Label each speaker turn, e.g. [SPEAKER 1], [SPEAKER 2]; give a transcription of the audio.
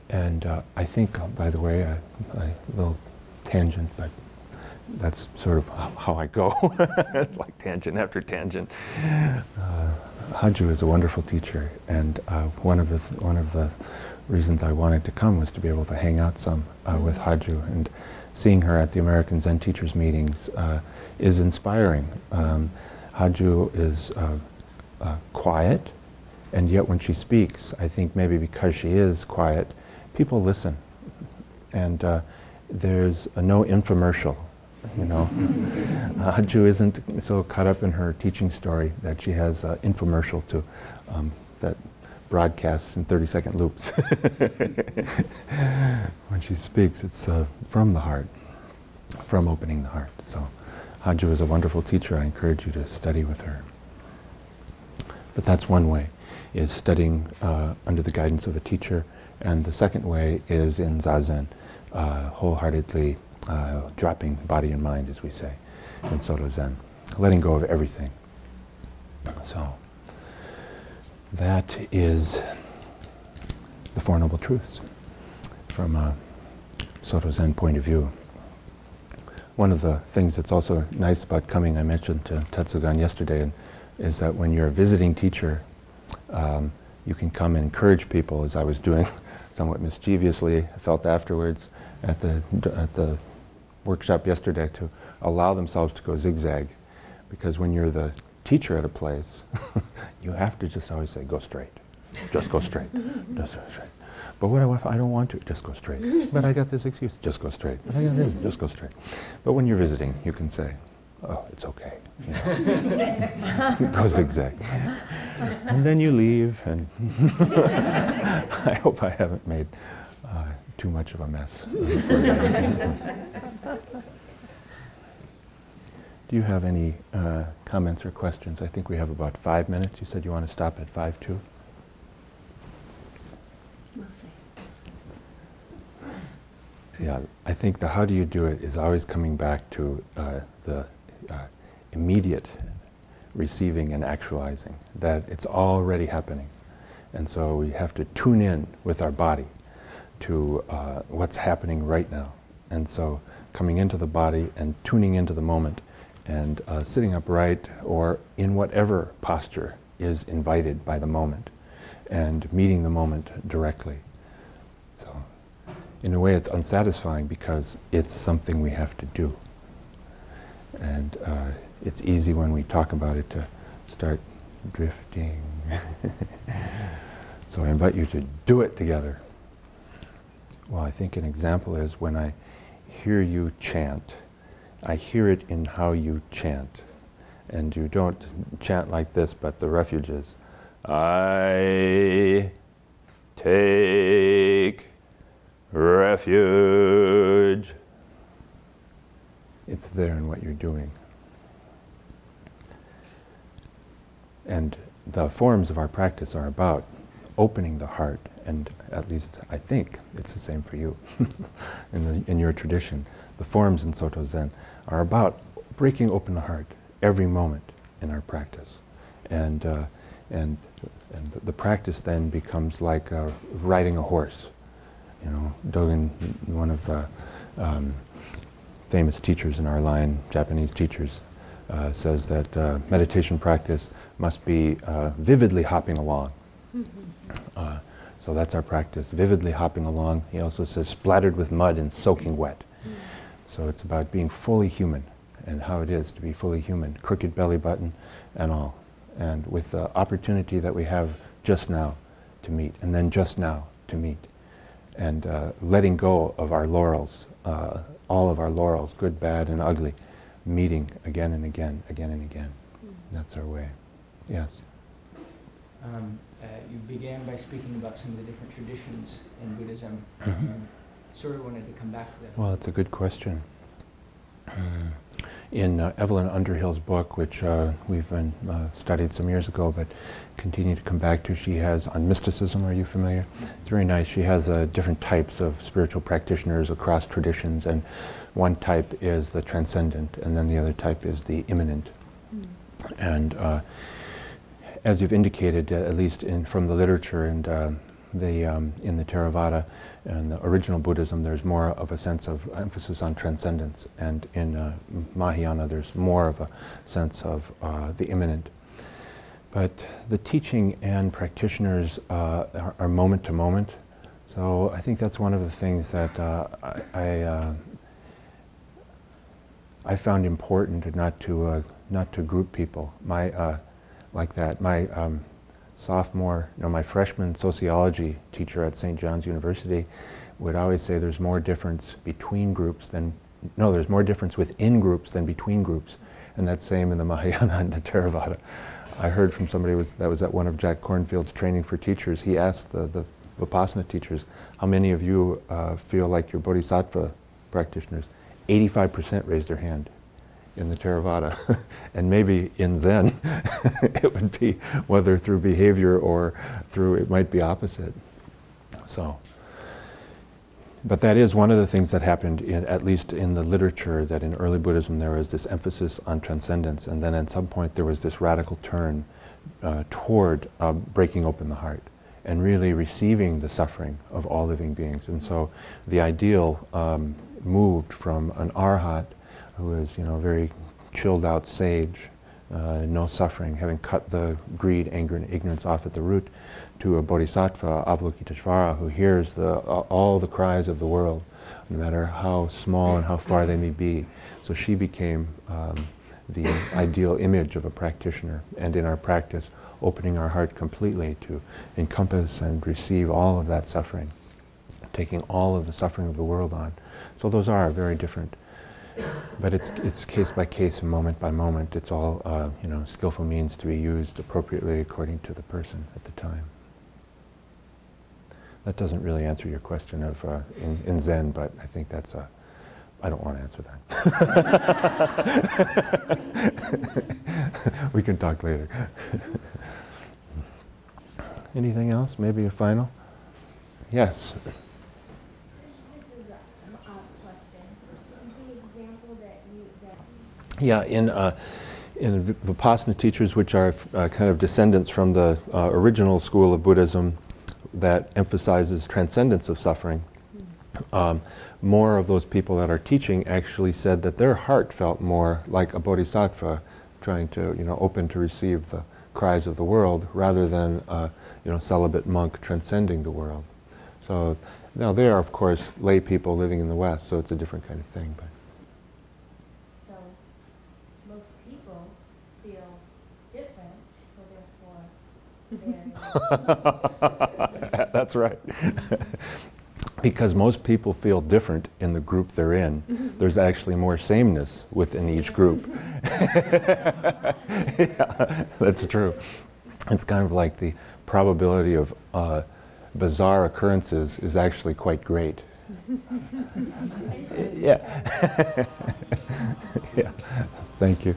[SPEAKER 1] And I think, by the way, a little tangent, but that's sort of how I go. It's like tangent after tangent. Haju is a wonderful teacher, and one of the reasons I wanted to come was to be able to hang out some with Haju, and seeing her at the American Zen Teachers meetings is inspiring. Haju is quiet, and yet when she speaks, I think maybe because she is quiet, people listen, and there's no infomercial. You know, Haju isn't so caught up in her teaching story that she has an infomercial to that broadcasts in 30-second loops. When she speaks, it's from the heart, from opening the heart. So Haju is a wonderful teacher. I encourage you to study with her. But that's one way, is studying under the guidance of a teacher. And the second way is in Zazen, wholeheartedly dropping body and mind, as we say, in Soto Zen, letting go of everything. So that is the Four Noble Truths from a Soto Zen point of view. One of the things that's also nice about coming, I mentioned to Tetsugan yesterday, is that when you're a visiting teacher, you can come and encourage people, as I was doing somewhat mischievously, I felt afterwards at the workshop yesterday, to allow themselves to go zigzag. Because when you're the teacher at a place, you have to just always say, go straight. Just go straight. Just go straight. But what if I don't want to? Just go straight. But I got this excuse. Just go straight. But I got this. Just go straight. But when you're visiting, you can say, oh, it's okay. You know? Go zigzag. And then you leave, and I hope I haven't made too much of a mess. Do you have any comments or questions? I think we have about 5 minutes. You said you want to stop at 5:02?
[SPEAKER 2] We'll see.
[SPEAKER 1] Yeah, I think the how do you do it is always coming back to the immediate receiving and actualizing, that it's already happening. And so we have to tune in with our body to what's happening right now. And so coming into the body and tuning into the moment, and sitting upright or in whatever posture is invited by the moment, and meeting the moment directly. So in a way it's unsatisfying because it's something we have to do. And it's easy when we talk about it to start drifting. So I invite you to do it together. Well, I think an example is when I hear you chant, I hear it in how you chant. And you don't chant like this, but the refuge is, I take refuge. It's there in what you're doing. And the forms of our practice are about opening the heart, and at least I think it's the same for you in your tradition. The forms in Soto Zen are about breaking open the heart every moment in our practice. And the practice then becomes like riding a horse. You know, Dogen, one of the famous teachers in our line, Japanese teachers, says that meditation practice must be vividly hopping along. So that's our practice, vividly hopping along. He also says splattered with mud and soaking wet. So it's about being fully human, and how it is to be fully human, crooked belly button and all. And with the opportunity that we have just now to meet, and then just now to meet. And letting go of our laurels, all of our laurels, good, bad, and ugly, meeting again and again, again and again. That's our way. Yes?
[SPEAKER 3] You began by speaking about some of the different traditions in Buddhism, and sort of wanted to come back to that.
[SPEAKER 1] Well, it's a good question. In Evelyn Underhill's book, which we've been studied some years ago, but continue to come back to, she has on mysticism. Are you familiar? It's very nice. She has different types of spiritual practitioners across traditions, and one type is the transcendent, and then the other type is the immanent. And as you've indicated, at least from the literature and in the Theravada and the original Buddhism, there's more of a sense of emphasis on transcendence, and in Mahayana, there's more of a sense of the immanent. But the teaching and practitioners are moment to moment. So I think that's one of the things that I found important, not to group people. Like that. My my freshman sociology teacher at St. John's University would always say there's more difference between groups than, no, there's more difference within groups than between groups. And that's same in the Mahayana and the Theravada. I heard from somebody that was at one of Jack Kornfield's training for teachers. He asked the Vipassana teachers, how many of you feel like you're Bodhisattva practitioners? 85% raised their hand in the Theravada. And maybe in Zen, it would be whether through behavior or through, it might be opposite. So, but that is one of the things that happened, at least in the literature, that in early Buddhism there was this emphasis on transcendence, and then at some point there was this radical turn toward breaking open the heart and really receiving the suffering of all living beings. And so the ideal moved from an arhat, who is, a very chilled out sage, no suffering, having cut the greed, anger, and ignorance off at the root, to a bodhisattva, Avalokiteshvara, who hears all the cries of the world, no matter how small and how far they may be. So she became the ideal image of a practitioner, and in our practice, opening our heart completely to encompass and receive all of that suffering, taking all of the suffering of the world on. So those are very different. But it's case by case and moment by moment. It's all skillful means to be used appropriately according to the person at the time. That doesn't really answer your question of in Zen, but I think that's I don't want to answer that. We can talk later. Anything else? Maybe a final? Yes. Yeah, in Vipassana teachers, which are kind of descendants from the original school of Buddhism that emphasizes transcendence of suffering, more of those people that are teaching actually said that their heart felt more like a bodhisattva, trying to, open to receive the cries of the world, rather than celibate monk transcending the world. So now they are, of course, lay people living in the West, so it's a different kind of thing. But that's right. Because most people feel different in the group they're in. There's actually more sameness within each group. Yeah, that's true. It's kind of like the probability of bizarre occurrences is actually quite great. Yeah. Yeah. Thank you.